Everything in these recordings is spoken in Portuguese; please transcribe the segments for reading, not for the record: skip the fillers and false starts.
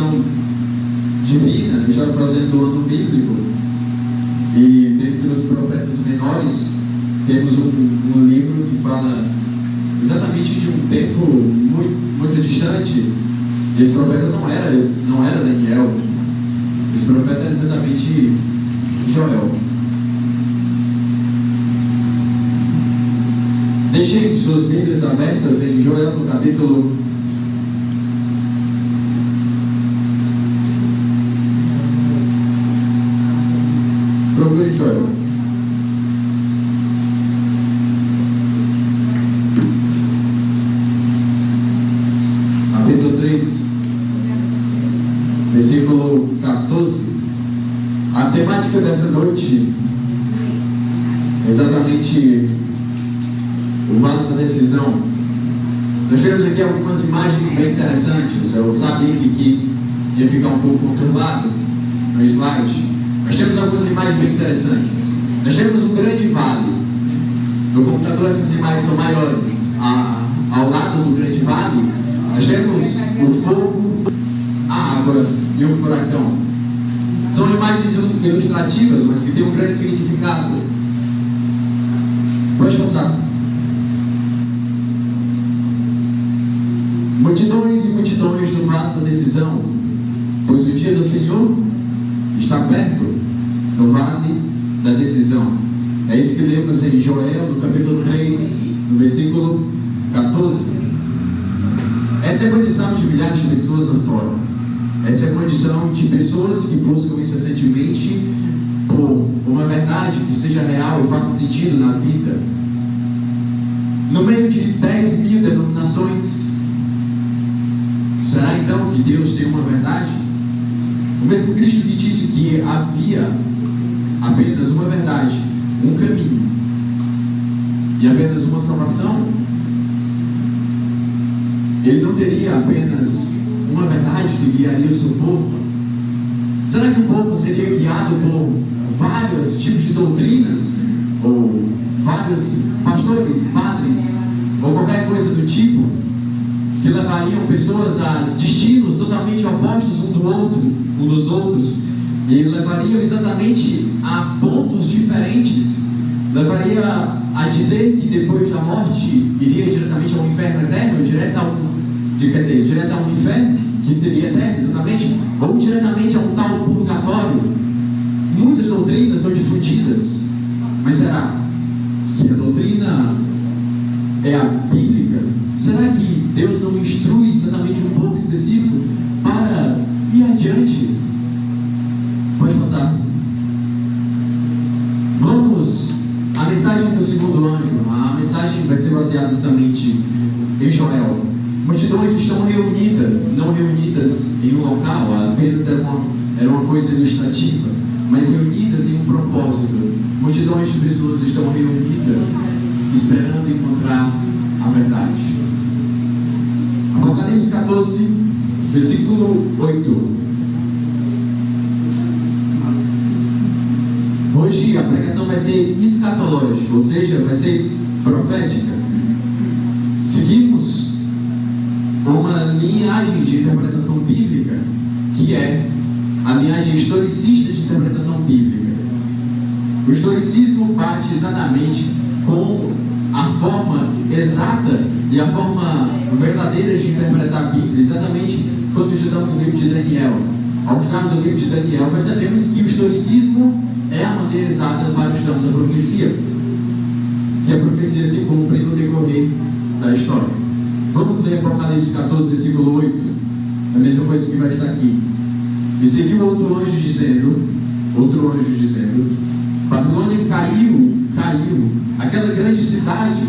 inspiração divina, está fazendo o ano bíblico, e dentre os profetas menores temos um livro que fala exatamente de um tempo muito distante. Esse profeta não era Daniel, esse profeta era exatamente Joel. Deixem suas Bíblias abertas em Joel no capítulo 1. Joel. Capítulo 3, versículo 14. A temática dessa noite é exatamente o vale da decisão. Nós temos aqui algumas imagens bem interessantes. Eu sabia que aqui ia ficar um pouco conturbado no slide. Nós temos algumas imagens bem interessantes. Nós temos um grande vale. No computador essas imagens são maiores. Ao lado do grande vale, nós temos o fogo, a água e o furacão. São imagens ilustrativas, mas que têm um grande significado. Pode passar. Multidões e multidões no vale da decisão, pois o dia do Senhor está perto, no vale da decisão. É isso que lemos em Joel, no capítulo 3, no versículo 14. Essa é a condição de milhares de pessoas lá fora. Essa é a condição de pessoas que buscam incessantemente por uma verdade que seja real e faça sentido na vida. No meio de 10 mil denominações, será então que Deus tem uma verdade? O mesmo Cristo que disse que havia apenas uma verdade, um caminho e apenas uma salvação, Ele não teria apenas uma verdade que guiaria o seu povo? Será que o povo seria guiado por vários tipos de doutrinas, ou vários pastores, padres, ou qualquer coisa do tipo, que levariam pessoas a destinos totalmente opostos um dos outros, e levariam exatamente a pontos diferentes? Levaria a dizer que depois da morte iria diretamente ao inferno eterno, direto a um inferno que seria eterno, exatamente, ou diretamente a um tal purgatório. Muitas doutrinas são difundidas, mas será que a doutrina é a bíblica? Será que Deus não instrui exatamente um povo específico para ir adiante? Pode passar. Vamos à mensagem do segundo anjo. A mensagem vai ser baseada exatamente em Joel. Multidões estão reunidas, não reunidas em um local, apenas era uma coisa ilustrativa, mas reunidas em um propósito. Multidões de pessoas estão reunidas, esperando encontrar a verdade. Apocalipse 14, versículo 8. Hoje a pregação vai ser escatológica, ou seja, vai ser profética. Seguimos uma linhagem de interpretação bíblica, que é a linhagem historicista de interpretação bíblica. O historicismo parte exatamente com a forma exata e a forma verdadeira de interpretar a Bíblia, exatamente quando estudamos o livro de Daniel. Ao estudarmos o livro de Daniel, percebemos que o historicismo é a maneira exata para estudarmos a profecia, que a profecia se cumpre no decorrer da história. Vamos ler Apocalipse 14, versículo 8, a mesma coisa que vai estar aqui. E seguiu outro anjo dizendo, Babilônia caiu, aquela grande cidade,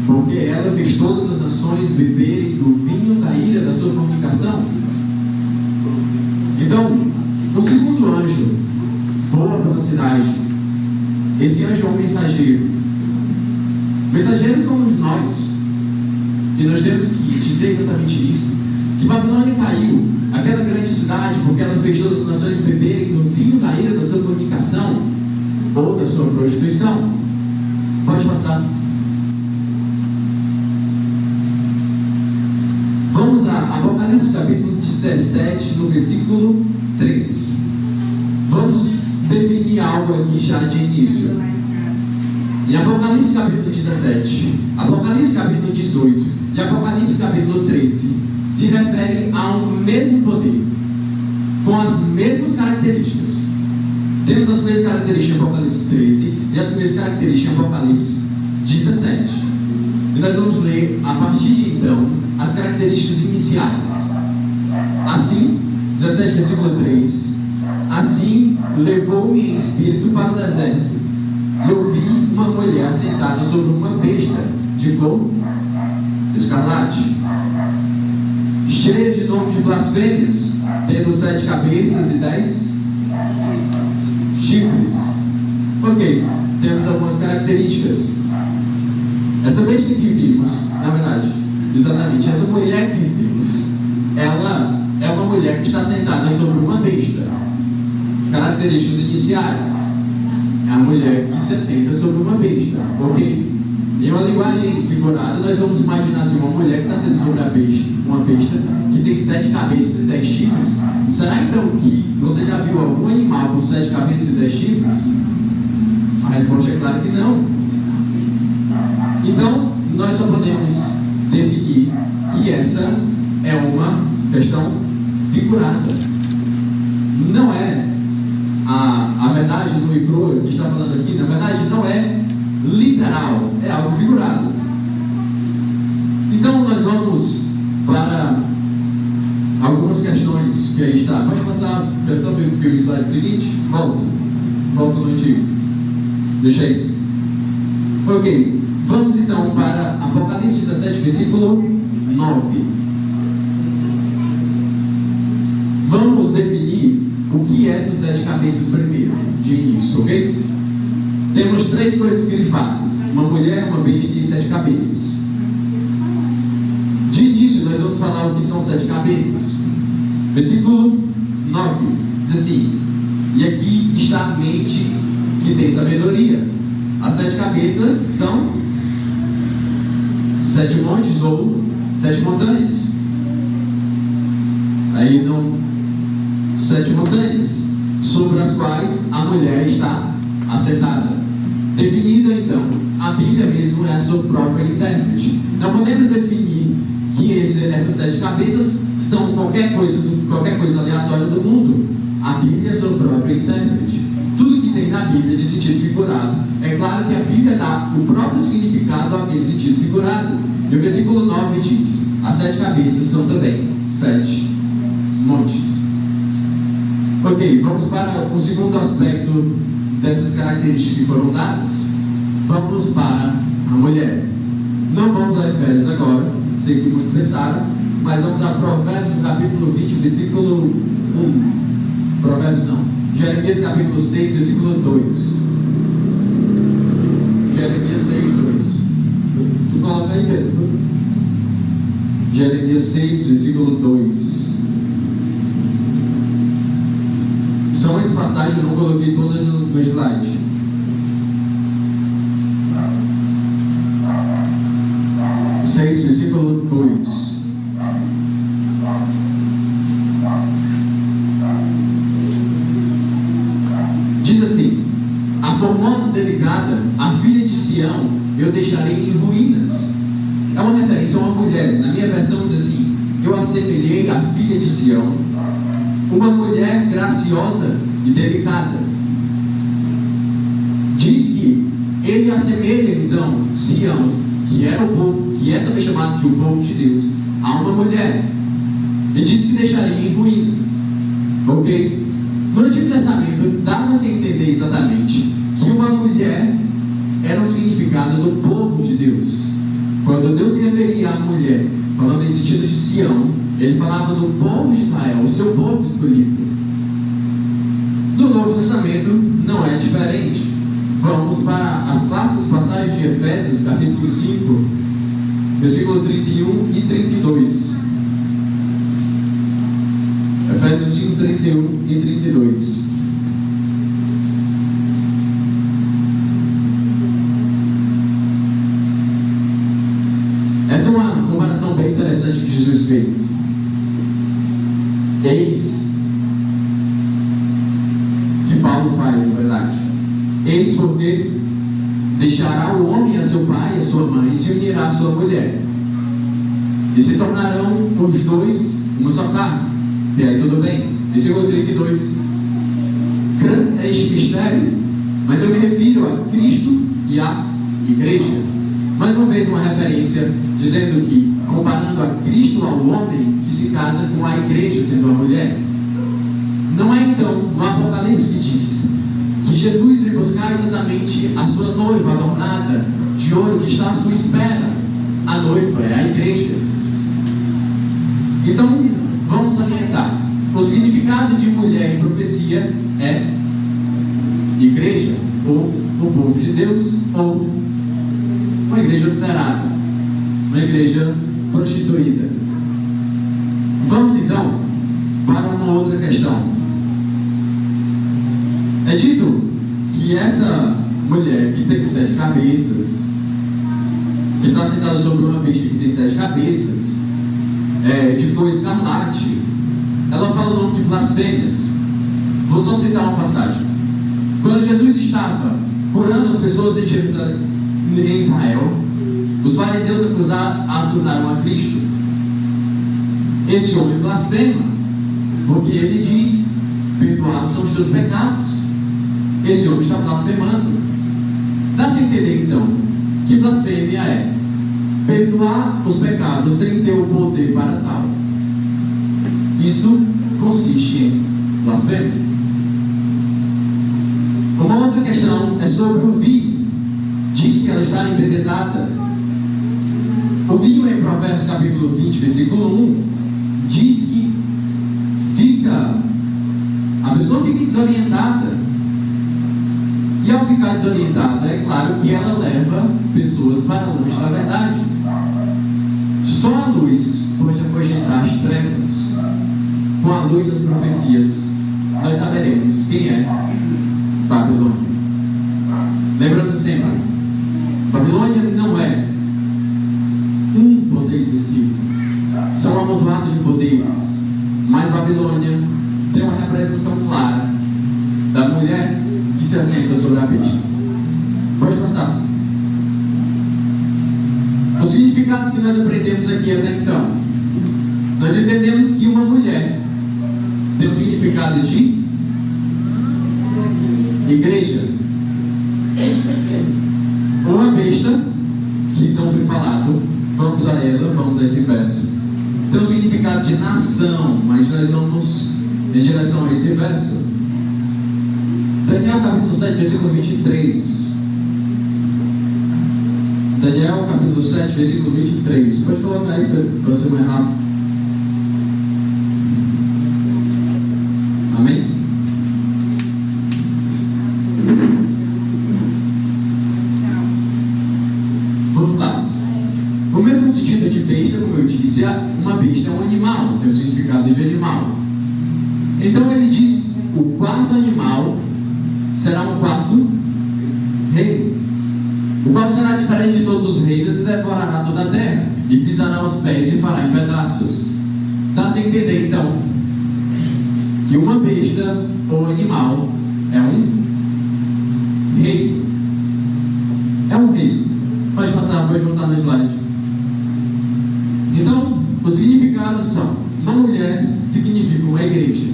porque ela fez todas as nações beberem do vinho da ira da sua fornicação. Então, o segundo anjo voa pela cidade. Esse anjo é um mensageiro. Mensageiros somos nós, e nós temos que dizer exatamente isso, que Babilônia caiu, aquela grande cidade, porque ela fez todas as nações beberem do vinho da ira da sua fornicação, ou da sua prostituição. Pode passar. Vamos a Apocalipse capítulo 17. 17, no versículo 3. Vamos definir algo aqui já de início. Em Apocalipse capítulo 17, Apocalipse capítulo 18 e Apocalipse capítulo 13 se referem ao mesmo poder, com as mesmas características. Temos as mesmas características em Apocalipse 13 e as mesmas características em Apocalipse 17. E nós vamos ler, a partir de então, as características iniciais. Assim, 17, versículo 3: assim levou-me em espírito para o deserto, e eu vi uma mulher sentada sobre uma besta de cor escarlate, cheia de nome de blasfêmias, tendo 7 cabeças e 10 chifres. Ok, temos algumas características. Essa besta que vimos, na verdade, exatamente, essa mulher que vimos, ela é uma mulher que está sentada sobre uma besta. Características iniciais: é a mulher que se assenta sobre uma besta. Ok? Em uma linguagem figurada, nós vamos imaginar assim, uma mulher que está sentada sobre a besta, uma besta que tem 7 cabeças e 10 chifres. Será então que você já viu algum animal com 7 cabeças e 10 chifres? A resposta é clara que não. Então, nós só podemos definir que essa é uma questão figurada. Não é a verdade do Icro que está falando aqui, na verdade não é literal, é algo figurado. Então nós vamos para algumas questões que aí está. Pode passar, quer só ver o slide seguinte? Volta no antigo. Deixa aí. Ok, vamos então para Apocalipse 17, versículo 9. Vamos definir o que é essas 7 cabeças primeiro, de início, ok? Temos 3 coisas grifadas: uma mulher, uma besta e 7 cabeças. De início, nós vamos falar o que são 7 cabeças. Versículo 9 diz assim: e aqui está a mente que tem sabedoria. As 7 cabeças são 7 montes ou 7 montanhas. Aí não, 7 montanhas sobre as quais a mulher está assentada. Definida então, a Bíblia mesmo é a sua própria intérprete. Não podemos definir que essas 7 cabeças são qualquer coisa aleatória do mundo. A Bíblia é a sua própria intérprete. Tudo que tem na Bíblia de sentido figurado, é claro que a Bíblia dá o próprio significado àquele sentido figurado. E o versículo 9 diz: as 7 cabeças são também 7 montes. Ok, vamos para o segundo aspecto dessas características que foram dadas. Vamos para a mulher. Não vamos a Efésios agora, sei que muitos pensaram, mas vamos a Provérbios, no capítulo 20, versículo 1. Provérbios não, Jeremias capítulo 6, versículo 2. Jeremias 6, 2. Tu coloca aí, Pedro. Jeremias 6, versículo 2. São muitas passagens, eu não coloquei todas no slide. Versículo 2. Diz assim: a formosa e delicada, a filha de Sião, eu deixarei em ruínas. É uma referência a uma mulher. Na minha versão diz assim: eu assemelhei a filha de Sião, uma mulher graciosa e delicada. Diz que ele assemelha então Sião, que era o povo, que é também chamado de o povo de Deus, a uma mulher. E disse que deixaria em ruínas. Ok? No Antigo Testamento dava-se a entender exatamente que uma mulher era o significado do povo de Deus. Quando Deus se referia à mulher, falando em sentido de Sião, ele falava do povo de Israel, o seu povo escolhido. No Novo Testamento não é diferente. Vamos para as clássicas passagens de Efésios, capítulo 5, versículo 31 e 32. Efésios 5, 31 e 32. Essa é uma comparação bem interessante que Jesus fez. Paulo faz, na verdade. Eis porque deixará o homem a seu pai e a sua mãe e se unirá à sua mulher, e se tornarão os dois uma só carne. E aí tudo bem. Versículo 32. Grande é este mistério, mas eu me refiro a Cristo e à igreja. Mais uma vez uma referência dizendo que, comparando a Cristo ao homem que se casa com a igreja sendo a mulher. Não é então no Apocalipse que diz que Jesus veio buscar exatamente a sua noiva adornada de ouro que está à sua espera. A noiva é a igreja. Então vamos salientar: o significado de mulher em profecia é igreja, ou o povo de Deus, ou uma igreja adulterada, uma igreja prostituída. Vamos então para uma outra questão. É dito que essa mulher que tem 7 cabeças, que está sentada sobre uma besta que tem 7 cabeças, de cor escarlate, ela fala o nome de blasfêmias. Vou só citar uma passagem. Quando Jesus estava curando as pessoas em Jerusalém, em Israel, os fariseus acusaram a Cristo: esse homem blasfema, porque ele diz: perdoados são os teus pecados. Esse homem está blasfemando. Dá-se a entender então que blasfêmia é perdoar os pecados sem ter o poder para tal. Isso consiste em blasfêmia. Uma outra questão é sobre o vinho. Diz que ela está embebedada. O vinho, em Provérbios capítulo 20, versículo 1, diz que a pessoa fica desorientada. E ao ficar desorientada, é claro que ela leva pessoas para longe da verdade. Só a luz pode afugentar as trevas. Com a luz das profecias, nós saberemos quem é Babilônia. Lembrando sempre, Babilônia não é um poder específico, são um amontoado de poderes. Mas Babilônia tem uma representação clara da mulher que se assenta sobre a besta. Pode passar. Os significados que nós aprendemos aqui até então: nós entendemos que uma mulher tem o significado de igreja. Uma besta, que não foi falado, vamos a ela, vamos a esse verso, tem o significado de nação, mas nós vamos em direção a esse verso. Daniel capítulo 7, versículo 23. Daniel capítulo 7, versículo 23. Pode colocar aí para ser mais rápido. Amém? Vamos lá. O mesmo sentido de besta, como eu disse, uma besta é um animal, tem o significado de animal. Então ele diz: o quarto animal será um quarto reino, o qual será diferente de todos os reinos e devorará toda a terra, e pisará os pés e fará em pedaços. Dá-se a entender então que uma besta ou animal é um reino. É um reino. Pode passar, pode voltar no slide. Então, os significados são: uma mulher significa uma igreja.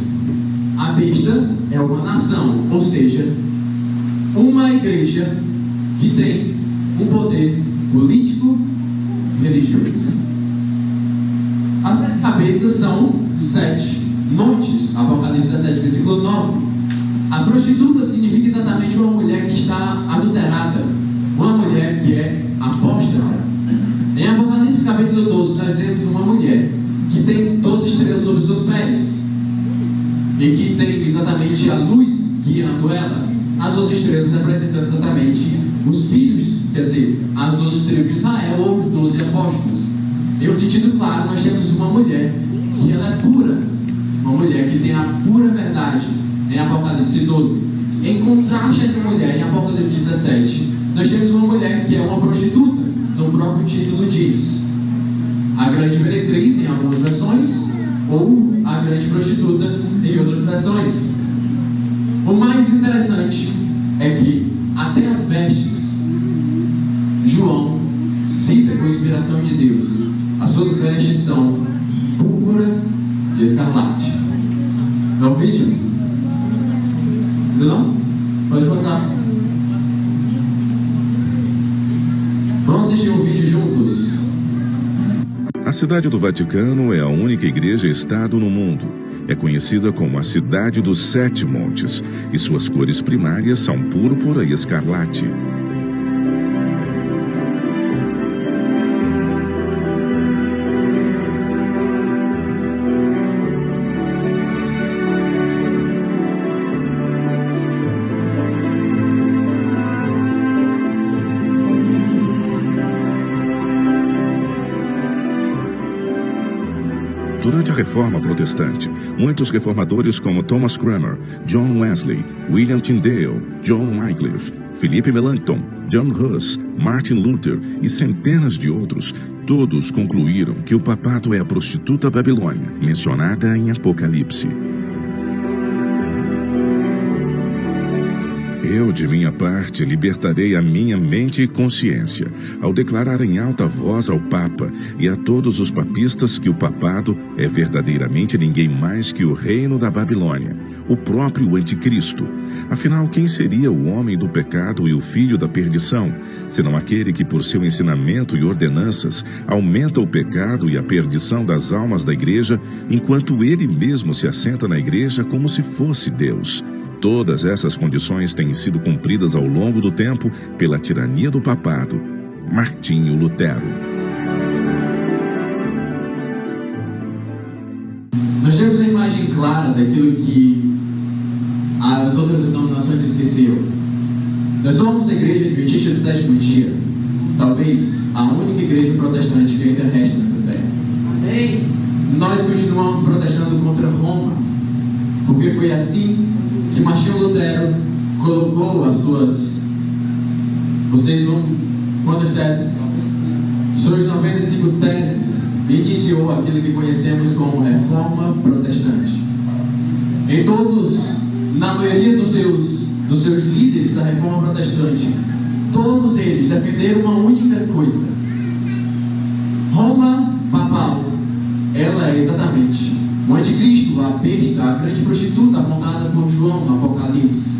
A besta é uma nação, ou seja, uma igreja que tem um poder político religioso. As 7 cabeças são 7 montes. Apocalipse 17, versículo 9. A prostituta significa exatamente uma mulher que está adulterada, uma mulher que é apóstata. Em Apocalipse capítulo 12, nós vemos uma mulher que tem 12 estrelas sobre seus pés e que tem exatamente a luz guiando ela. As 12 estrelas representando exatamente os filhos, quer dizer, as 12 tribos de Israel ou os 12 apóstolos. Em um sentido claro, nós temos uma mulher que ela é pura, uma mulher que tem a pura verdade, em Apocalipse 12. Em contraste a essa mulher, em Apocalipse 17, nós temos uma mulher que é uma prostituta. No próprio título diz: a grande meretriz, em algumas versões, ou a grande prostituta, em outras versões. O mais interessante é que até as vestes, João cita com inspiração de Deus. As suas vestes são púrpura e escarlate. É o vídeo? Não? Pode passar. Vamos assistir um vídeo juntos. A Cidade do Vaticano é a única igreja-estado no mundo. É conhecida como a Cidade dos Sete Montes, e suas cores primárias são púrpura e escarlate. Durante a Reforma Protestante, muitos reformadores como Thomas Cranmer, John Wesley, William Tyndale, John Wycliffe, Philip Melanchthon, John Huss, Martin Luther e centenas de outros, todos concluíram que o papado é a prostituta Babilônia, mencionada em Apocalipse. Eu, de minha parte, libertarei a minha mente e consciência, ao declarar em alta voz ao Papa e a todos os papistas que o papado é verdadeiramente ninguém mais que o reino da Babilônia, o próprio Anticristo. Afinal, quem seria o homem do pecado e o filho da perdição, senão aquele que, por seu ensinamento e ordenanças, aumenta o pecado e a perdição das almas da igreja, enquanto ele mesmo se assenta na igreja como se fosse Deus? Todas essas condições têm sido cumpridas ao longo do tempo pela tirania do papado. Martinho Lutero. Nós temos a imagem clara daquilo que as outras denominações esqueceram. Nós somos a igreja adventista do sétimo dia, talvez a única igreja protestante que ainda resta nessa terra. Amém. Nós continuamos protestando contra Roma, porque foi assim que Martinho Lutero colocou as suas... Vocês vão... Quantas teses? Suas 95 teses. Iniciou aquilo que conhecemos como Reforma Protestante. Em todos, na maioria dos seus líderes da Reforma Protestante, todos eles defenderam uma única coisa. Roma papal, ela é exatamente o anticristo, a besta, a grande prostituta apontada por João no Apocalipse.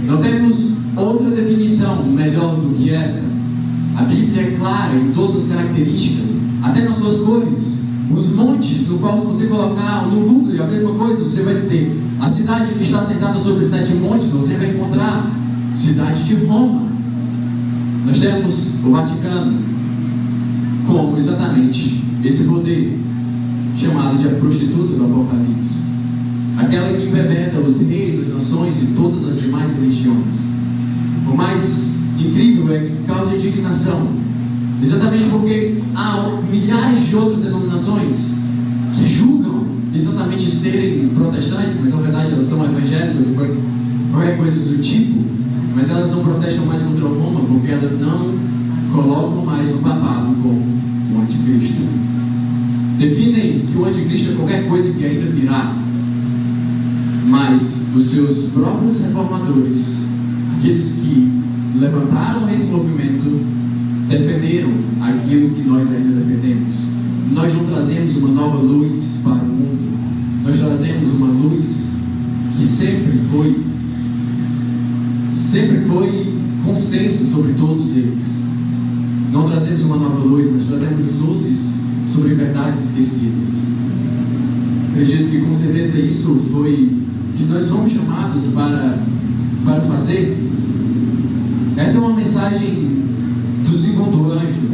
Não temos outra definição melhor do que essa. A Bíblia é clara em todas as características, até nas suas cores. Os montes, no qual se você colocar no Google a mesma coisa, você vai dizer a cidade que está sentada sobre 7 montes, você vai encontrar cidade de Roma. Nós temos o Vaticano como exatamente esse poder chamado de a prostituta do Apocalipse, aquela que embebeda os reis, as nações e todas as demais religiões. O mais incrível é que causa indignação, exatamente porque há milhares de outras denominações que julgam exatamente serem protestantes, mas na verdade elas são evangélicas ou qualquer coisa do tipo, mas elas não protestam mais contra Roma porque elas não colocam mais o papado como o anticristo. Definem que o anticristo é qualquer coisa que ainda virá, mas os seus próprios reformadores, aqueles que levantaram esse movimento, defenderam aquilo que nós ainda defendemos. Nós não trazemos uma nova luz para o mundo, nós trazemos uma luz que sempre foi consenso sobre todos eles. Não trazemos uma nova luz, mas trazemos luzes sobre verdades esquecidas. Acredito que com certeza isso foi que nós somos chamados para fazer. Essa é uma mensagem do segundo anjo.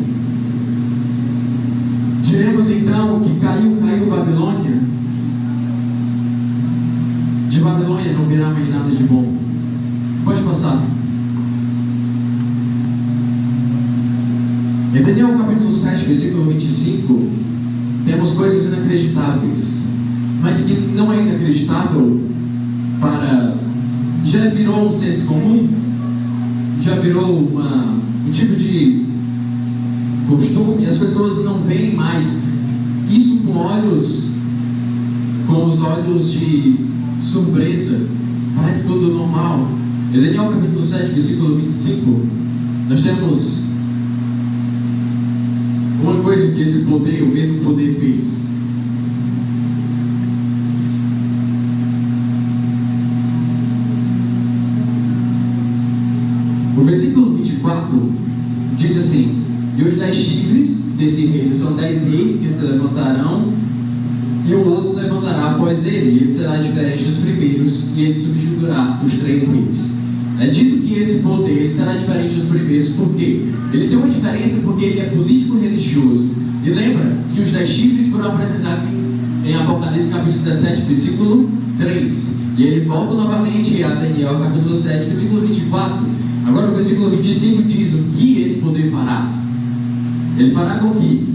Diremos então que caiu Babilônia. De Babilônia não virá mais nada de bom. Pode passar. Em Daniel capítulo 7, versículo 25, temos coisas inacreditáveis, mas que não é inacreditável para... Já virou um senso comum, já virou um tipo de costume, as pessoas não veem mais isso com os olhos de surpresa, parece tudo normal. Em Daniel capítulo 7, versículo 25, nós temos uma coisa que esse poder, o mesmo poder fez. O versículo 24 diz assim: e os 10 chifres desse reino são 10 reis que se levantarão, e o outro levantará após ele, e ele será diferente dos primeiros, e ele subjugará os 3 reis. É dito que esse poder ele será diferente dos primeiros, por quê? Ele tem uma diferença porque ele é político-religioso. E lembra que os 10 chifres foram apresentados em Apocalipse capítulo 17, versículo 3. E ele volta novamente a Daniel capítulo 7, versículo 24. Agora o versículo 25 diz o que esse poder fará. Ele fará com que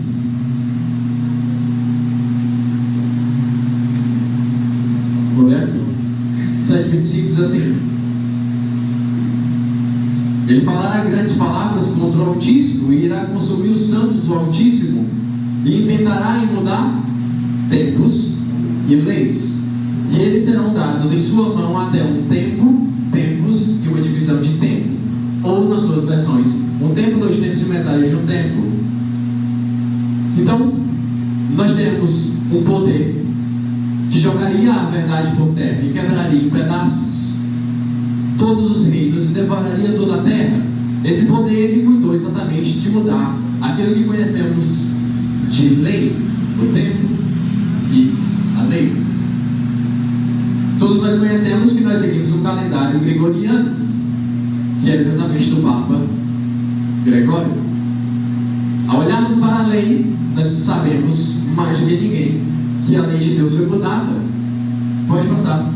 vou ler aqui 7,25 diz assim: ele falará grandes palavras contra o Altíssimo e irá consumir os santos do Altíssimo e intentará mudar tempos e leis, e eles serão dados em sua mão até um tempo, tempos e uma divisão de tempo, ou nas suas versões, um tempo, 2 tempos e metade de um tempo. Então, nós temos um poder que jogaria a verdade por terra e quebraria em pedaços todos os reinos e devoraria toda a terra. Esse poder ele cuidou exatamente de mudar aquilo que conhecemos de lei, o tempo e a lei. Todos nós conhecemos que nós seguimos um calendário gregoriano, que é exatamente do Papa Gregório. Ao olharmos para a lei, nós sabemos mais do que ninguém que a lei de Deus foi mudada. Pode passar.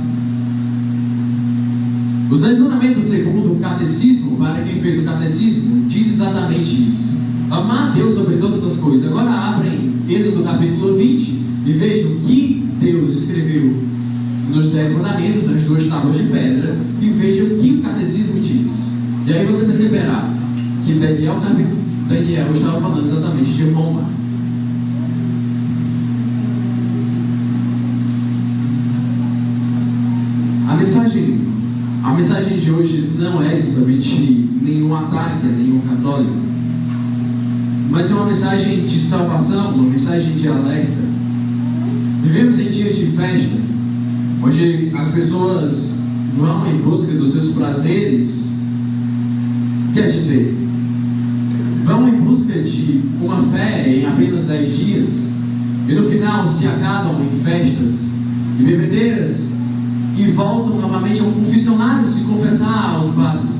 Os 10 mandamentos segundo o catecismo, para quem fez o catecismo, diz exatamente isso: amar a Deus sobre todas as coisas. Agora abrem Êxodo capítulo 20 e vejam o que Deus escreveu nos 10 mandamentos, nas 2 tábuas de pedra, e vejam o que o catecismo diz. E aí você perceberá que Daniel estava falando exatamente de Roma. A mensagem de hoje não é exatamente nenhum ataque a nenhum católico, mas é uma mensagem de salvação, uma mensagem de alerta. Vivemos em dias de festa, onde as pessoas vão em busca dos seus prazeres, quer dizer, vão em busca de uma fé em apenas 10 dias, e no final se acabam em festas e bebedeiras, e voltam novamente ao confessionário se confessar aos padres.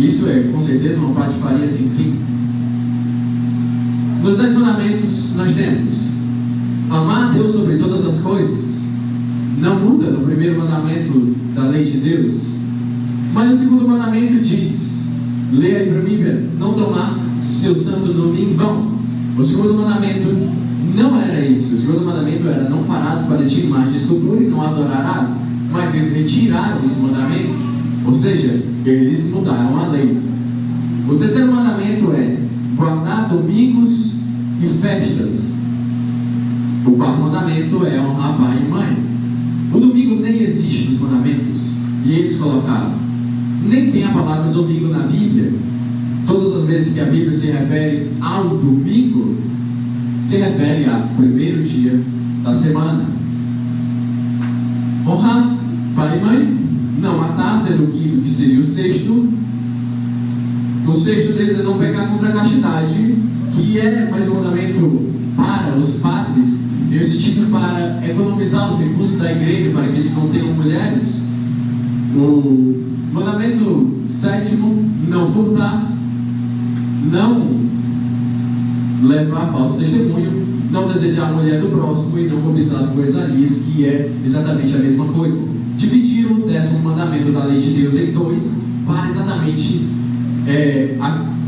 Isso é com certeza uma patifaria sem fim. Nos 10 mandamentos nós temos amar a Deus sobre todas as coisas. Não muda no primeiro mandamento da lei de Deus, mas o segundo mandamento diz, leia aí para mim, não tomar seu santo nome em vão. O segundo mandamento não era isso. O segundo mandamento era: não farás para ti imagem de escultura e não adorarás. Mas eles retiraram esse mandamento, ou seja, eles mudaram a lei. O terceiro mandamento é guardar domingos e festas. O quarto mandamento é honrar pai e mãe. O domingo nem existe nos mandamentos, e eles colocaram. Nem tem a palavra domingo na Bíblia. Todas as vezes que a Bíblia se refere ao domingo, se refere ao primeiro dia da semana. Honrar pai e mãe, não matar, sendo o quinto, que seria o sexto. O sexto deles é não pecar contra a castidade, que é mais um mandamento para os padres, nesse tipo para economizar os recursos da igreja, para que eles não tenham mulheres. O mandamento sétimo, não furtar, não levar falso testemunho, não desejar a mulher do próximo e não cobiçar as coisas alheias, que é exatamente a mesma coisa. Dividiram o 10º mandamento da lei de Deus em 2, para exatamente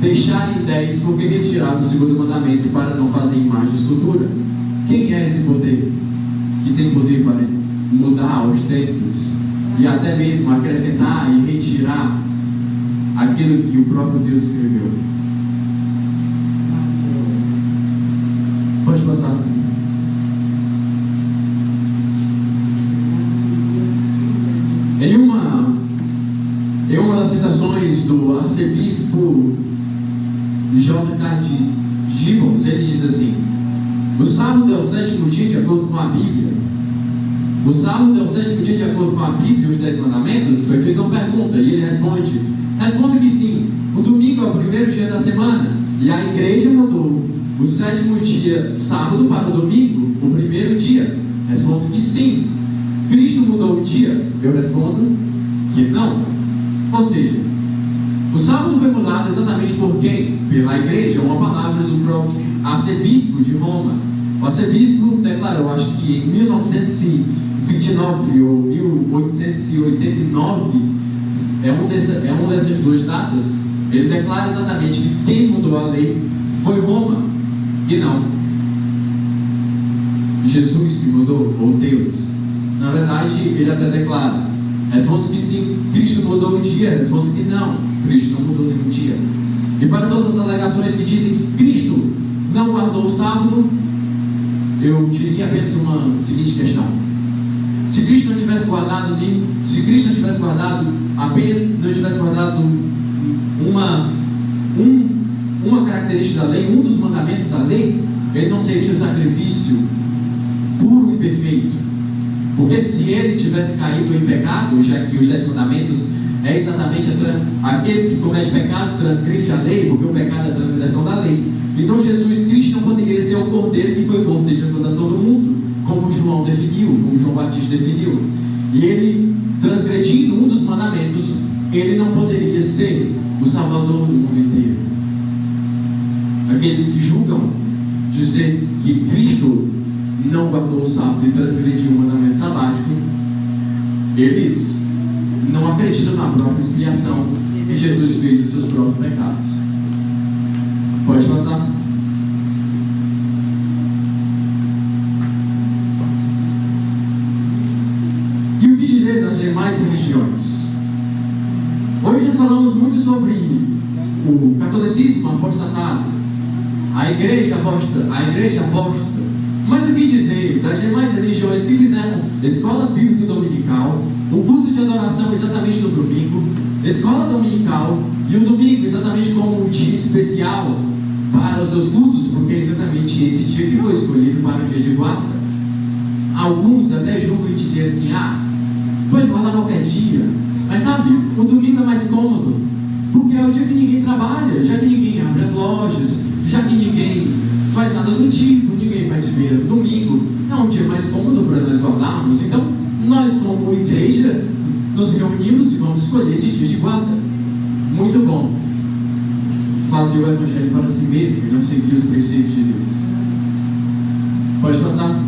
deixar em 10, porque retiraram o segundo mandamento para não fazer imagem de escultura. Quem é esse poder? Que tem poder para mudar os tempos e até mesmo acrescentar e retirar aquilo que o próprio Deus escreveu. Pode passar. Em uma das citações do arcebispo J.K. Gibbons, ele diz assim: o sábado é o sétimo dia de acordo com a Bíblia. O sábado é o sétimo dia de acordo com a Bíblia e os 10 mandamentos? Foi feita uma pergunta e ele responde que sim. O domingo é o primeiro dia da semana e a igreja mudou o sétimo dia, sábado, para o domingo, o primeiro dia. Respondo que sim. Cristo mudou o dia? Eu respondo que não. Ou seja, o sábado foi mudado exatamente por quem? Pela igreja. Uma palavra do próprio arcebispo de Roma. O arcebispo declarou, acho que em 1929 ou 1889, é uma dessas duas datas, ele declara exatamente que quem mudou a lei foi Roma e não Jesus que mudou, ou Deus. Na verdade, ele até declara, respondo que sim, Cristo mudou o dia. Respondo que não, Cristo não mudou nenhum dia. E para todas as alegações que dizem que Cristo não guardou o sábado, eu diria apenas uma seguinte questão: se Cristo não tivesse guardado uma característica da lei, um dos mandamentos da lei, ele não seria o sacrifício puro e perfeito. Porque se ele tivesse caído em pecado, já que os 10 mandamentos é exatamente aquele que comete pecado transgride a lei, porque o pecado é a transgressão da lei. Então Jesus Cristo não poderia ser o cordeiro que foi morto desde a fundação do mundo, como João Batista definiu. E ele, transgredindo um dos mandamentos, ele não poderia ser o Salvador do mundo inteiro. Aqueles que julgam dizer que Cristo não guardou o sábado e transgrediu o mandamento sabático, eles não acreditam na própria expiação que Jesus fez dos seus próprios pecados. Pode passar. E o que dizer das demais religiões? Hoje nós falamos muito sobre o catolicismo apostatado, a igreja apóstata. Mas o que dizer das demais religiões que fizeram escola bíblica dominical, o culto de adoração exatamente no domingo, escola dominical e o domingo exatamente como um dia especial para os seus cultos, porque é exatamente esse dia que foi escolhido para o dia de guarda. Alguns até julgam e dizem assim: pode guardar qualquer dia, mas sabe, o domingo é mais cômodo, porque é o dia que ninguém trabalha, já que ninguém abre as lojas, já que ninguém faz nada do tipo, ninguém faz feira no domingo, é um dia mais cômodo para nós guardarmos. Então nós, como igreja, nos reunimos e vamos escolher esse dia de guarda. Muito bom. Fazer o evangelho para si mesmo e não seguir os preceitos de Deus. Pode passar.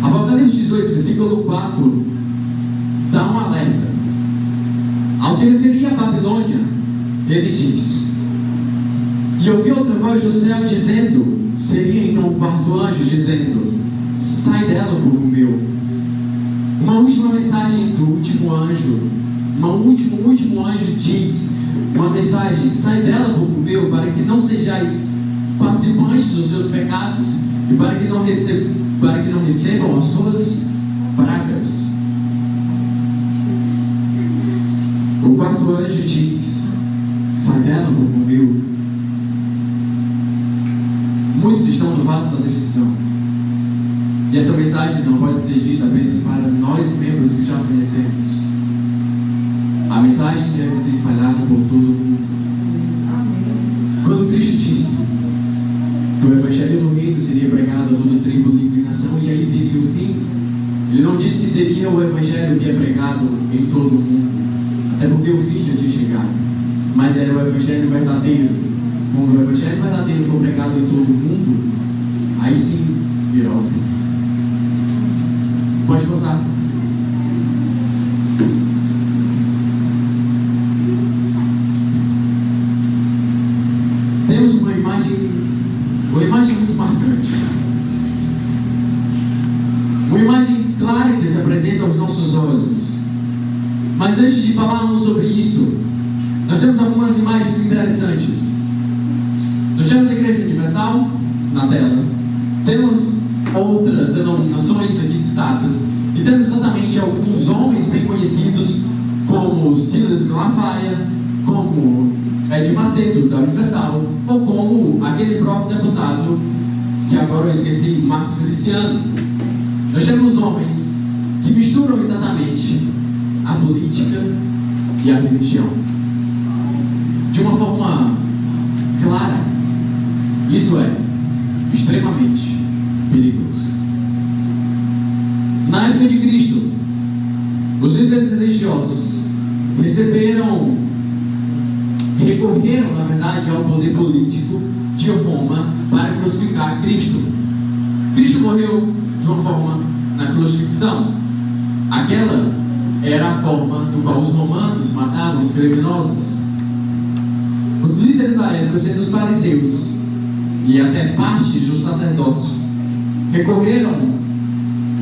Apocalipse 18, versículo 4, dá um alerta. Ao se referir à Babilônia, ele diz: e ouvi outra voz do céu dizendo, seria então o quarto anjo dizendo: sai dela, povo meu. Uma última mensagem do último anjo. O último anjo diz uma mensagem: sai dela, povo meu, para que não sejais participantes dos seus pecados e para que não recebam as suas pragas. O quarto anjo diz: sai dela, povo meu. Muitos estão no vale da decisão. E essa mensagem não pode ser dita apenas para nós, membros que já conhecemos. A mensagem deve ser espalhada por todo o mundo. Quando Cristo disse que o evangelho do reino seria pregado a todo tribo, língua e nação, e aí viria o fim, ele não disse que seria o evangelho que é pregado em todo o mundo, até porque o fim já tinha chegado, mas era o evangelho verdadeiro. Quando o evangelho verdadeiro for pregado em todo o mundo, aí sim virá o fim. Pode passar. Temos uma imagem muito marcante, uma imagem clara que se apresenta aos nossos olhos. Mas antes de falarmos sobre isso, nós temos algumas imagens interessantes. Nós temos a Igreja Universal na tela, temos outras denominações aqui citadas, e temos exatamente alguns conhecidos como Silas Malafaia, como Ed Macedo, da Universal, ou como aquele próprio deputado, que agora eu esqueci, Marcos Feliciano. Nós temos homens que misturam exatamente a política e a religião de uma forma clara. Isso é extremamente perigoso. Na época de Cristo, os líderes religiosos recorreram, na verdade, ao poder político de Roma para crucificar Cristo. Cristo morreu de uma forma na crucifixão. Aquela era a forma no qual os romanos matavam os criminosos. Os líderes da época, sendo os fariseus e até parte do sacerdócio, recorreram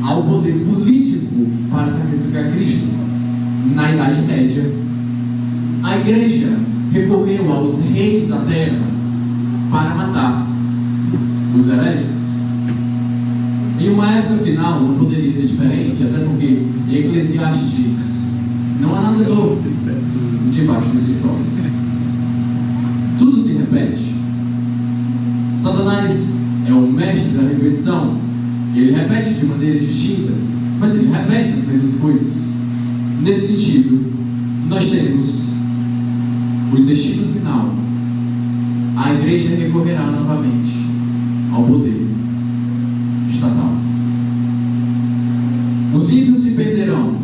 ao poder político para sacrificar Cristo. Na Idade Média, a igreja recorreu aos reis da terra para matar os hereges. Em uma época final não poderia ser diferente, até porque em Eclesiastes diz: não há nada novo debaixo desse sol. Tudo se repete. Satanás é o mestre da repetição. Ele repete de maneiras distintas, mas ele repete as mesmas coisas. Nesse sentido, nós temos o destino final. A igreja recorrerá novamente ao poder estatal. Os ímpios se perderão.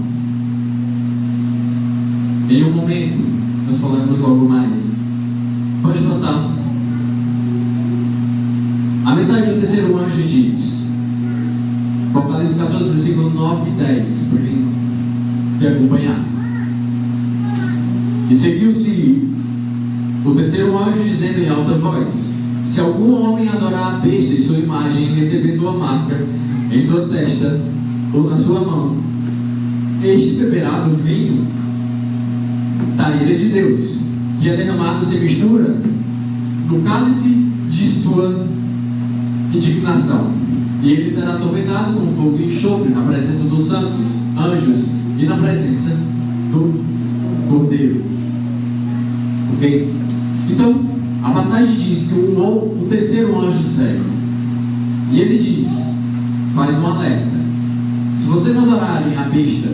Em um momento, nós falaremos logo mais. Pode passar. A mensagem do terceiro anjo diz, Apocalipse 14, versículo 9 e 10, para quem quer acompanhar. E seguiu-se o terceiro anjo dizendo em alta voz: se algum homem adorar a besta em sua imagem e receber sua marca em sua testa ou na sua mão, este beberá do vinho da ira de Deus, que é derramado sem mistura no cálice de sua indignação, e ele será atormentado com fogo e enxofre na presença dos santos, anjos e na presença do Cordeiro. Ok? Então, a passagem diz que o terceiro anjo segue, e ele diz, faz um alerta: se vocês adorarem a besta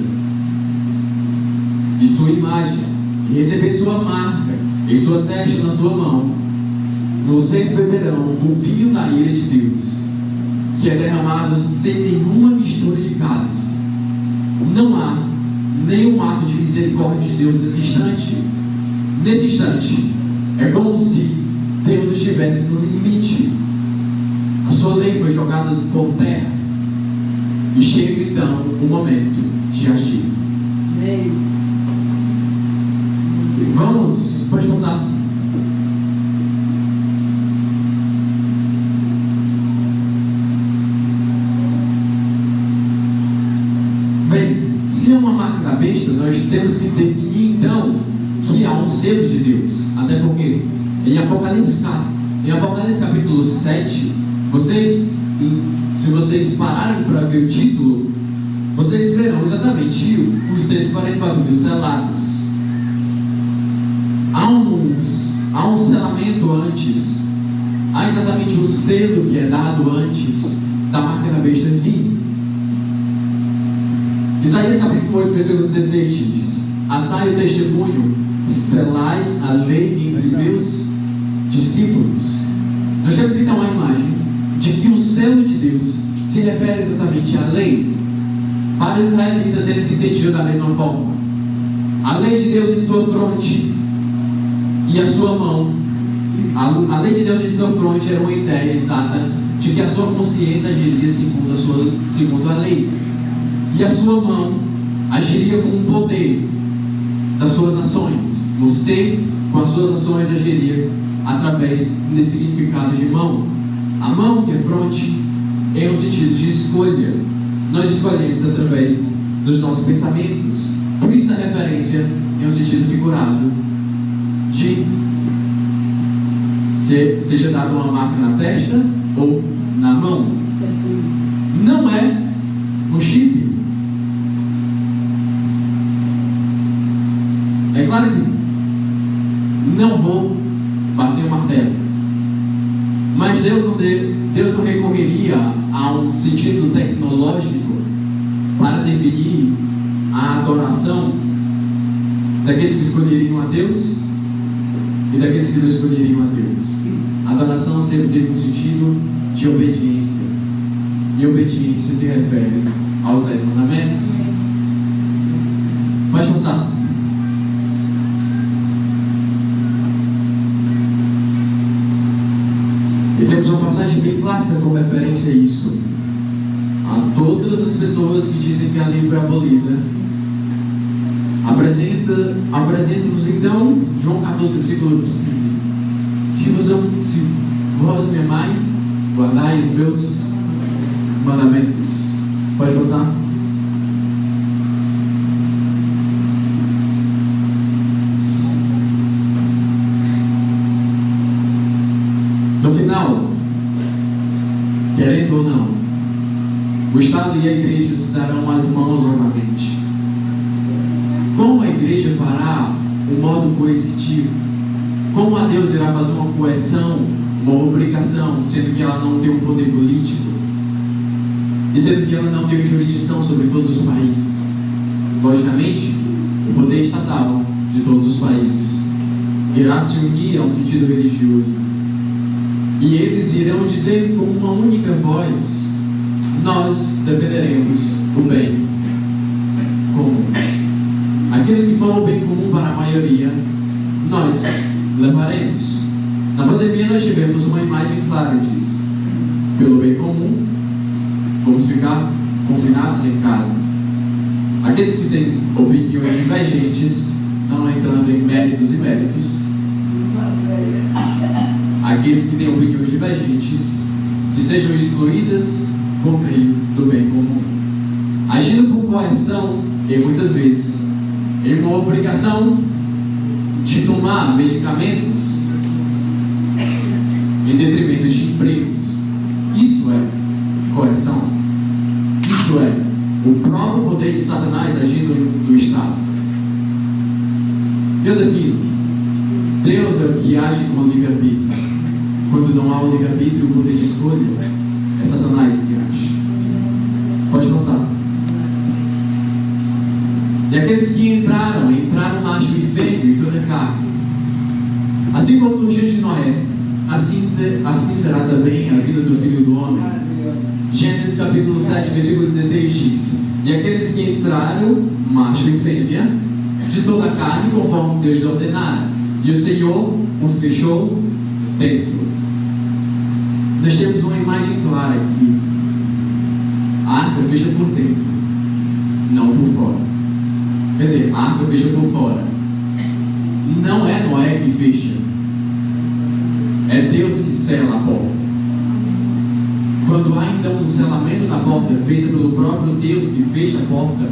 e sua imagem, e receber sua marca em sua testa e na sua mão, vocês beberão do vinho da ira de Deus, que é derramado sem nenhuma mistura de cálice. Não há nenhum ato de misericórdia de Deus nesse instante. Nesse instante, é como se Deus estivesse no limite. A sua lei foi jogada por terra. E chega então o momento de agir. Vamos, pode passar. Bem, se é uma marca da besta, nós temos que definir então que há um selo de Deus. Até porque em Apocalipse capítulo 7, se vocês pararem para ver o título, vocês verão exatamente os 144 mil selados. Há um selamento antes. Há exatamente um selo que é dado antes da marca da besta vir. Isaías capítulo 8, versículo 16 diz: atai o testemunho, selai a lei entre meus discípulos. Nós temos então a imagem de que o selo de Deus se refere exatamente à lei. Para os israelitas, eles entendiam da mesma forma. A lei de Deus em sua fronte e a sua mão. A lei de Deus em sua fronte era uma ideia exata de que a sua consciência agiria segundo a lei, e a sua mão agiria com o poder das suas ações. Você, com as suas ações, agiria através desse significado de mão. A mão, que é fronte, é um sentido de escolha. Nós escolhemos através dos nossos pensamentos. Por isso a referência é um sentido figurado de seja dado uma marca na testa ou na mão. Não é um chip. É claro que não vou bater o martelo, mas Deus não recorreria a um sentido tecnológico para definir a adoração daqueles que escolheriam a Deus e daqueles que não escolheriam a Deus. A adoração sempre teve um sentido de obediência, e obediência se refere aos 10 mandamentos. Pode passar. E temos uma passagem bem clássica com referência a isso. A todas as pessoas que dizem que a lei foi abolida, apresenta-nos então João 14, versículo 15. Se vós me amais, guardai os meus mandamentos. Pode passar. No final, querendo ou não, o Estado e a igreja se darão as mãos novamente. Como a igreja fará o modo coercitivo? Como a Deus irá fazer uma coerção, uma obrigação, sendo que ela não tem um poder político? E sendo que ela não tem jurisdição sobre todos os países? Logicamente, o poder estatal de todos os países irá se unir a um sentido religioso. E eles irão dizer com uma única voz: nós defenderemos o bem comum. Aquilo que for o bem comum para a maioria, nós levaremos. Na pandemia nós tivemos uma imagem clara disso. Pelo bem comum, vamos ficar confinados em casa. Aqueles que têm opiniões divergentes, não entrando em méritos e méritos, aqueles que têm opiniões divergentes, que sejam excluídas por meio do bem comum, agindo com coerção e muitas vezes em uma obrigação de tomar medicamentos em detrimento de empregos. Isso é coerção. Isso é o próprio poder de Satanás agindo no Estado. Eu defino: Deus é o que age com o livre-arbítrio. Quando não há o livre-arbítrio e o poder de escolha, é Satanás que age. Pode passar. E aqueles que entraram macho e fêmea e toda carne. Assim como nos dias de Noé, assim será também a vida do Filho do Homem. Gênesis capítulo 7, versículo 16 diz: e aqueles que entraram, macho e fêmea, de toda a carne, conforme Deus lhe ordenara, e o Senhor o fechou dentro. Nós temos uma imagem clara aqui. A arca fecha por dentro, não por fora. Quer dizer, a arca fecha por fora. Não é Noé que fecha, é Deus que sela a porta. Quando há então um selamento da porta feito pelo próprio Deus que fecha a porta,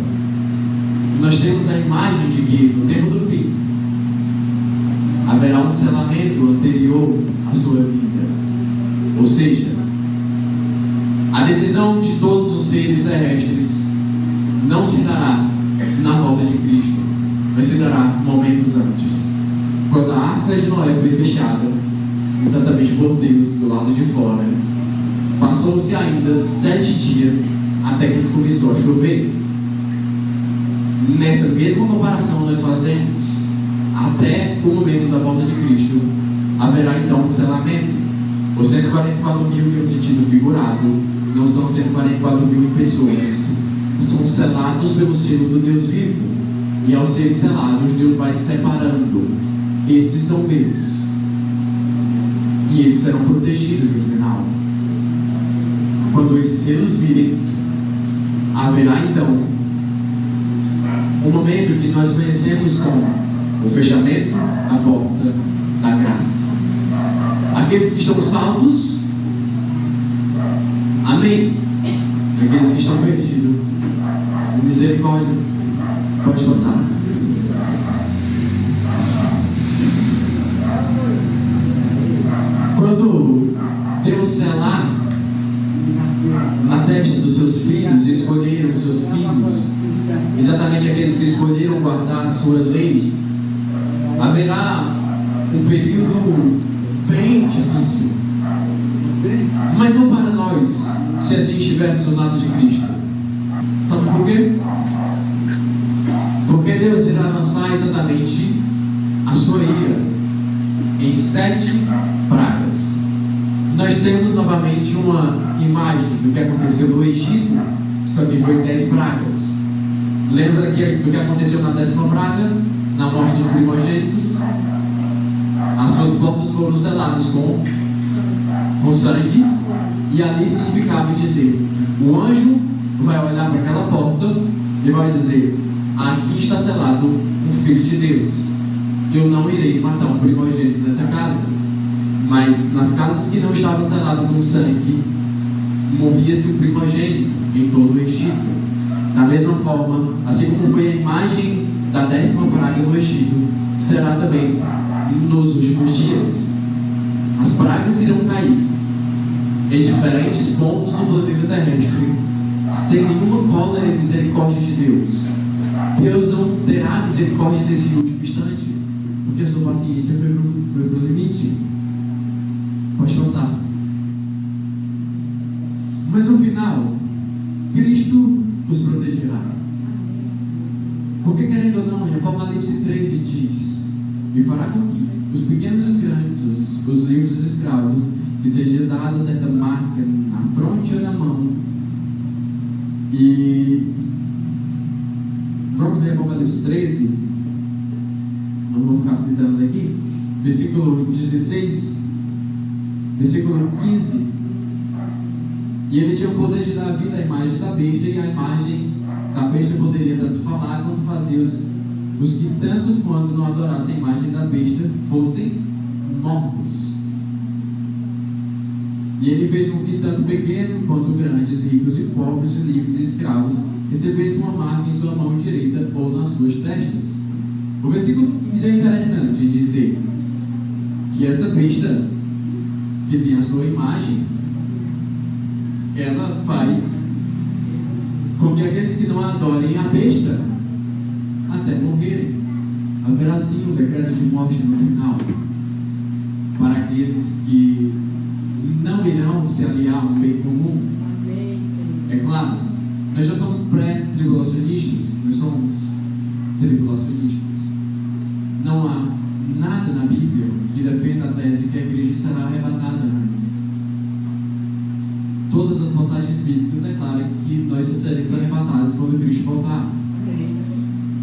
nós temos a imagem de que no tempo do fim haverá um selamento anterior à sua vida. Ou seja, a decisão de todos os seres terrestres não se dará na volta de Cristo, mas se dará momentos antes, quando a arca de Noé foi fechada, exatamente por Deus, do lado de fora. Passou-se ainda 7 dias até que começou a chover. Nessa mesma comparação nós fazemos, até o momento da volta de Cristo haverá então um selamento. Os 144 mil, que é um sentido figurado, não são 144 mil pessoas, são selados pelo selo do Deus vivo. E ao serem selados, Deus vai separando: esses são meus, e eles serão protegidos no final. Quando esses selos virem, haverá então um momento que nós conhecemos como o fechamento da porta da graça. Aqueles que estão salvos, amém. Aqueles que estão perdidos, misericórdia. Pode passar. Quando Deus selar na testa dos seus filhos, escolheram os seus filhos, exatamente aqueles que escolheram guardar a sua lei, Haverá um período bem difícil, mas não para nós, se assim estivermos ao lado de Cristo. Sabe por quê? Porque Deus irá lançar exatamente a sua ira em 7 pragas. Nós temos novamente uma imagem do que aconteceu no Egito, só que foi 10 pragas. Lembra do que aconteceu na 10ª praga? Na morte dos primogênitos? As suas portas foram seladas com sangue, e ali significava dizer: o anjo vai olhar para aquela porta e vai dizer: aqui está selado um filho de Deus. Eu não irei matar um primogênito nessa casa. Mas nas casas que não estavam seladas com sangue, morria-se o primogênito em todo o Egito. Da mesma forma, assim como foi a imagem da 10ª praga no Egito, será também nos últimos dias. As pragas irão cair em diferentes pontos do planeta terrestre, sem nenhuma cólera e misericórdia de Deus. Deus não terá misericórdia nesse último instante, porque a sua paciência foi pro limite. Pode passar. Mas no final, Cristo os protegerá. Porque, querendo ou não, em Apocalipse 13 diz: e fará com que os pequenos e os grandes, os livres e os escravos, que seja dada certa marca na fronte ou na mão. E vamos ler Apocalipse 13. Não vou ficar citando aqui. Versículo 16, versículo 15. E ele tinha o poder de dar vida à imagem da besta, e a imagem da besta poderia tanto falar quanto fazer os que tantos quanto não adorassem a imagem da besta fossem mortos. E ele fez com que tanto pequeno quanto grandes, ricos e pobres, livres e escravos, recebessem uma marca em sua mão direita ou nas suas testas. O versículo 15 é interessante em dizer que essa besta, que tem a sua imagem, ela faz com que aqueles que não adorem a besta até morrerem. Haverá sim um decreto de morte no final para aqueles que não irão se aliar ao bem comum. É claro, nós já somos pré-tribulacionistas, nós somos tribulacionistas. Não há nada na Bíblia que defenda a tese que a igreja será arrebatada antes. Todas as passagens bíblicas declaram que nós seremos arrebatados quando Cristo voltar.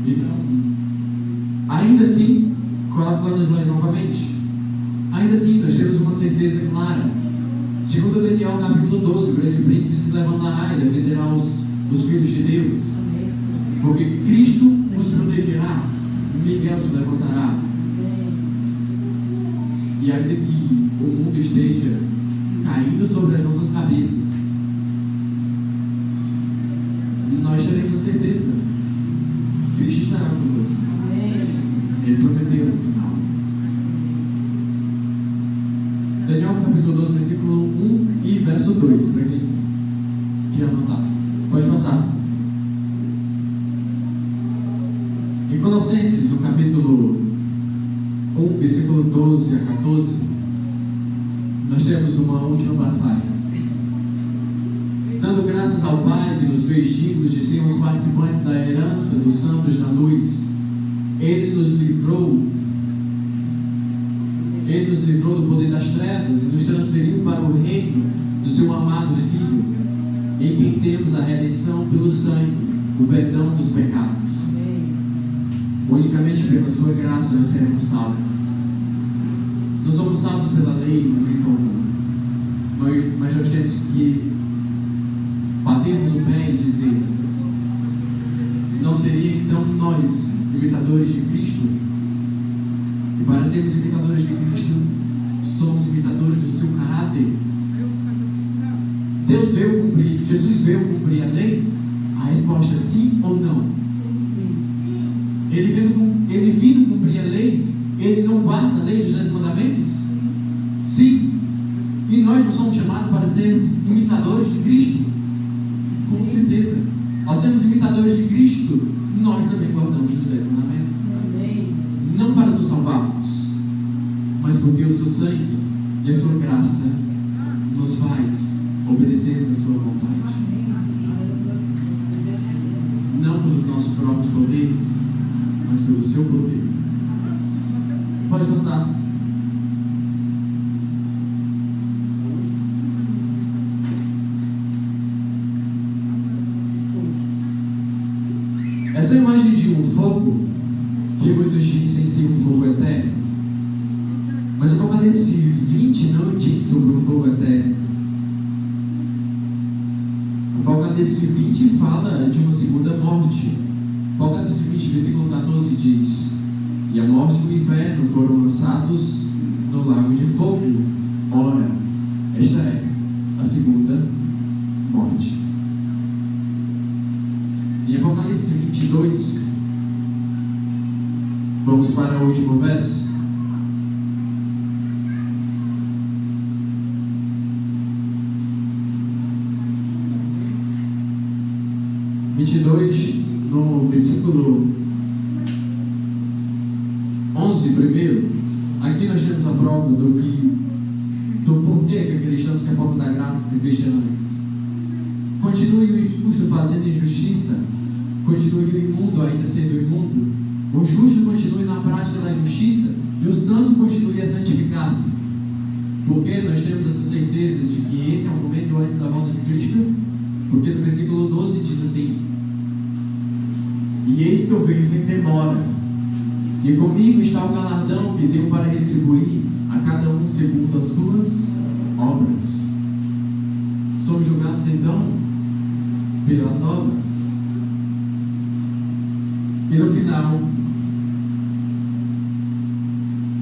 Então, ainda assim, coloca-nos nós novamente. Ainda assim, nós temos uma certeza clara. Segundo Daniel, capítulo 12, o grande príncipe se levantará e defenderá os filhos de Deus. Porque Cristo os protegerá. Miguel se levantará. E ainda que o mundo esteja caindo sobre as nossas cabeças, nós teremos a certeza: Cristo estará conosco. Ele prometeu no final. Daniel capítulo 12, versículo 1 e verso 2, para quem quer anotar. Pode passar. Em Colossenses, o capítulo 1, versículo 12 a 14, nós temos uma última passagem. Dando graças ao Pai que nos fez dignos de sermos participantes da herança dos santos na luz, Ele nos livrou do poder das trevas e nos transferiu para o reino do seu amado Filho, em quem temos a redenção pelo sangue, o perdão dos pecados. Unicamente pela sua graça nós seremos salvos. Não somos salvos pela lei, nem comum, mas nós temos que batermos o pé e dizer: não seria então nós imitadores de Cristo? E para sermos imitadores de Cristo, somos imitadores do seu caráter. Jesus veio cumprir a lei? A resposta é sim ou não? Ele vindo cumprir a lei, ele não guarda a lei dos 10 mandamentos? Sim. E nós não somos chamados para sermos imitadores de Cristo? Com certeza. Ao sermos imitadores de Cristo, nós também guardamos os 10 mandamentos. não para nos salvarmos, mas porque o seu sangue e a sua graça nos faz obedecer a sua vontade. Não pelos nossos próprios poderes, mas pelo seu poder. Pode passar. Essa é a imagem de um fogo, que muitos dizem ser um fogo eterno. Mas o Apocalipse 20 não diz sobre um fogo eterno. O Apocalipse 20 fala de uma segunda morte. O Apocalipse 20, versículo 14 diz: e a morte e o inferno foram lançados no lago de fogo. Ora, esta é a segunda morte. Em Apocalipse 22, vamos para o último verso. No versículo 11 primeiro, aqui nós temos a prova do porquê que acreditamos que a porta da graça se fecha antes. Continue o injusto fazendo injustiça, continue o imundo ainda sendo imundo, o justo continue na prática da justiça e o santo continue a santificar-se. Porque nós temos essa certeza de que esse é o momento antes da volta de Cristo, porque no versículo 12 diz assim: e eis que eu venho sem demora, e comigo está o galardão que tenho para retribuir a cada um segundo as suas obras. Somos julgados então pelas obras. E no final,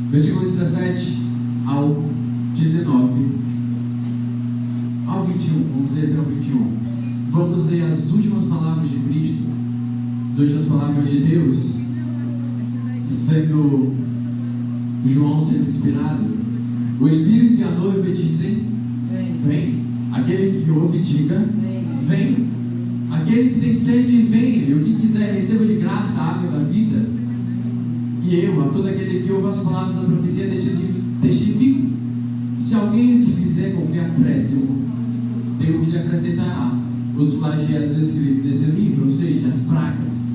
versículo 17 ao 19 ao 21, vamos ler até o 21. Vamos ler as últimas palavras de Cristo, as últimas palavras de Deus, sendo João sendo inspirado. O Espírito e a noiva dizem: vem. Aquele que ouve, diga: vem. Aquele que tem sede, venha. E o que quiser, receba de graça a água da vida. E eu, a todo aquele que ouve as palavras da profecia deste livro, testifico: se alguém fizer qualquer acréscimo, Deus lhe acrescentará os flagelos escritos nesse livro, ou seja, as pragas.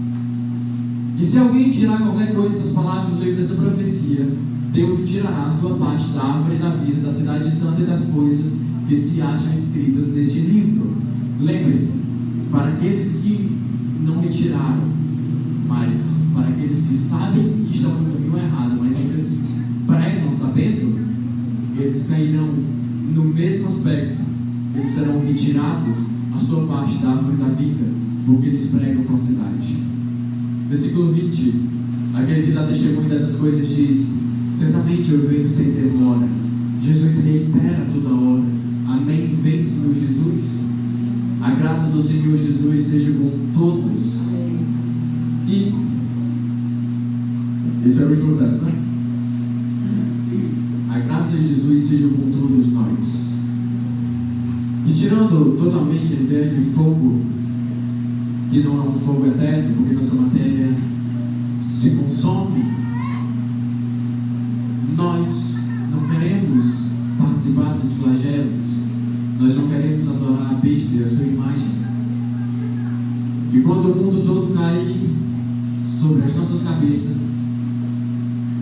E se alguém tirar qualquer coisa das palavras do livro dessa profecia, Deus tirará a sua parte da árvore da vida, da cidade santa e das coisas que se acham escritas neste livro. Lembre-se, para aqueles que não retiraram, mas para aqueles que sabem que estão no caminho errado, mas ainda assim pregam sabendo, eles cairão no mesmo aspecto. Eles serão retirados a sua parte da árvore da vida, porque eles pregam falsidade. Versículo 20, aquele que dá testemunho dessas coisas diz: certamente eu venho sem demora. Jesus reitera toda hora: amém. Vem, Senhor Jesus. A graça do Senhor Jesus seja com todos. E esse é o último verso, né? A graça de Jesus seja com todos nós. E tirando totalmente a ideia de fogo, que não é um fogo eterno, porque nossa matéria se consome, nós não queremos participar dos flagelos, nós não queremos adorar a besta e a sua imagem. E quando o mundo todo cair sobre as nossas cabeças,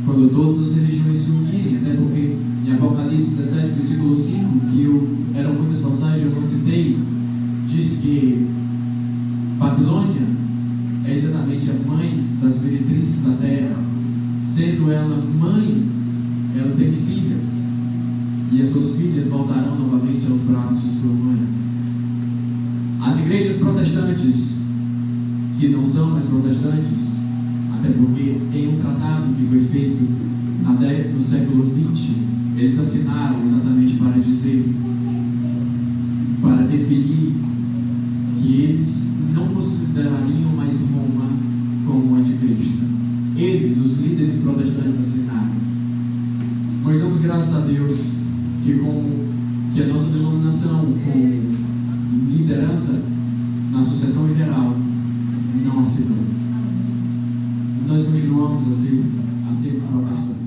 quando todas as religiões se unirem, até porque em Apocalipse 17, versículo 5, que eram muitas passagens, eu não citei, diz que Babilônia é exatamente a mãe das meretrizes da terra. Sendo ela mãe, ela tem filhas, e as suas filhas voltarão novamente aos braços de sua mãe. As igrejas protestantes, que não são mais protestantes, até porque em um tratado que foi feito no século XX, eles assinaram exatamente para dizer, para definir que eles não considerariam mais Roma como anticristo. Eles, os líderes protestantes, assinaram. Mas damos graças a Deus que a nossa denominação, com liderança na associação geral, não aceitou. Nós continuamos a ser acerca do propósito